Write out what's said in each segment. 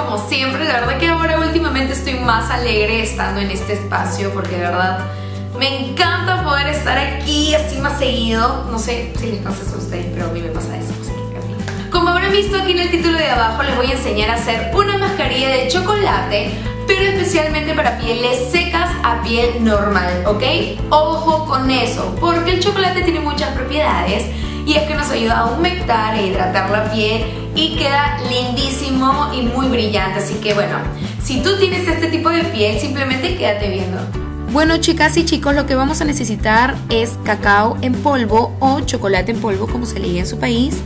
como siempre. De verdad que ahora últimamente estoy más alegre estando en este espacio, porque de verdad me encanta poder estar aquí así más seguido. No sé si les pasa eso a ustedes, pero a mí me pasa eso. Así que, en fin. Como habrán visto aquí en el título de abajo, les voy a enseñar a hacer una mascarilla de chocolate, pero especialmente para pieles secas a piel normal, ¿ok? Ojo con eso, porque el chocolate tiene muchas propiedades, y es que nos ayuda a humectar e hidratar la piel y queda lindísimo y muy brillante. Así que bueno, si tú tienes este tipo de piel, simplemente quédate viendo. Bueno, chicas y chicos, lo que vamos a necesitar es cacao en polvo o chocolate en polvo, como se le diga en su país.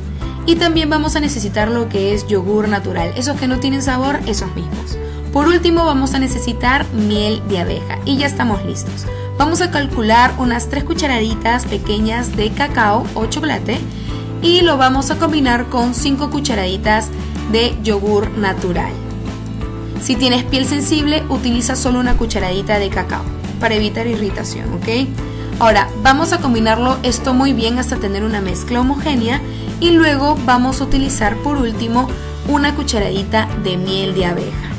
Y también vamos a necesitar lo que es yogur natural, esos que no tienen sabor, esos mismos. Por último vamos a necesitar miel de abeja y ya estamos listos. Vamos a calcular unas 3 cucharaditas pequeñas de cacao o chocolate y lo vamos a combinar con 5 cucharaditas de yogur natural. Si tienes piel sensible, utiliza solo una cucharadita de cacao para evitar irritación, ¿ok? Ahora vamos a combinarlo esto muy bien hasta tener una mezcla homogénea y luego vamos a utilizar por último una cucharadita de miel de abeja.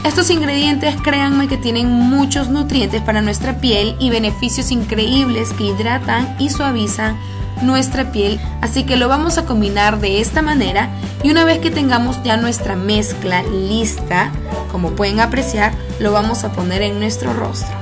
Estos ingredientes, créanme que tienen muchos nutrientes para nuestra piel y beneficios increíbles que hidratan y suavizan nuestra piel, así que lo vamos a combinar de esta manera y una vez que tengamos ya nuestra mezcla lista, como pueden apreciar, lo vamos a poner en nuestro rostro.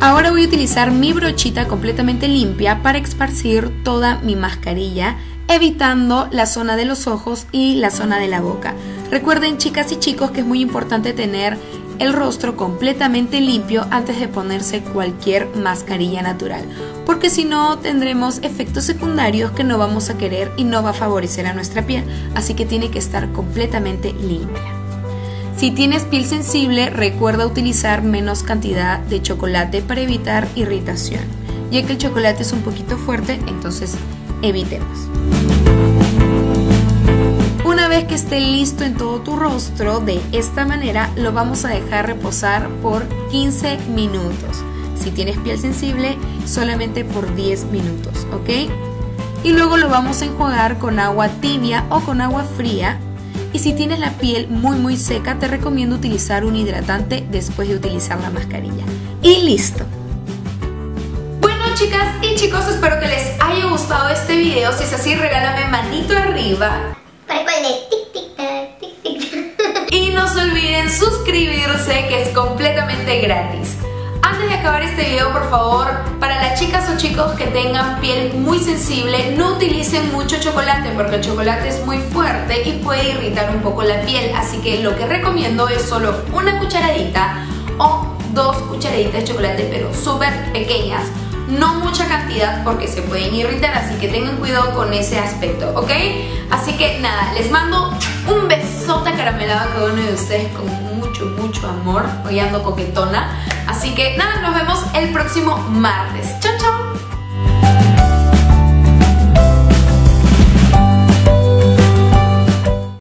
Ahora voy a utilizar mi brochita completamente limpia para esparcir toda mi mascarilla, evitando la zona de los ojos y la zona de la boca. Recuerden, chicas y chicos, que es muy importante tener el rostro completamente limpio antes de ponerse cualquier mascarilla natural, porque si no tendremos efectos secundarios que no vamos a querer y no va a favorecer a nuestra piel, así que tiene que estar completamente limpia. Si tienes piel sensible, recuerda utilizar menos cantidad de chocolate para evitar irritación, ya que el chocolate es un poquito fuerte, entonces evitemos. Una vez que esté listo en todo tu rostro, de esta manera lo vamos a dejar reposar por 15 minutos. Si tienes piel sensible, solamente por 10 minutos, ¿ok? Y luego lo vamos a enjuagar con agua tibia o con agua fría. Y si tienes la piel muy seca, te recomiendo utilizar un hidratante después de utilizar la mascarilla. Y listo. Bueno, chicas y chicos, espero que les haya gustado este video. Si es así, regálame manito arriba. Y no se olviden suscribirse, que es completamente gratis. Antes de acabar este video, por favor, para las chicas o chicos que tengan piel muy sensible, no utilicen mucho chocolate, porque el chocolate es muy fuerte y puede irritar un poco la piel. Así que lo que recomiendo es solo una cucharadita o 2 cucharaditas de chocolate, pero súper pequeñas. No mucha cantidad porque se pueden irritar, así que tengan cuidado con ese aspecto, ¿ok? Así que nada, les mando un besote caramelado a cada uno de ustedes con mucho amor. Hoy ando coquetona. Así que nada, nos vemos el próximo martes. Chao, chao.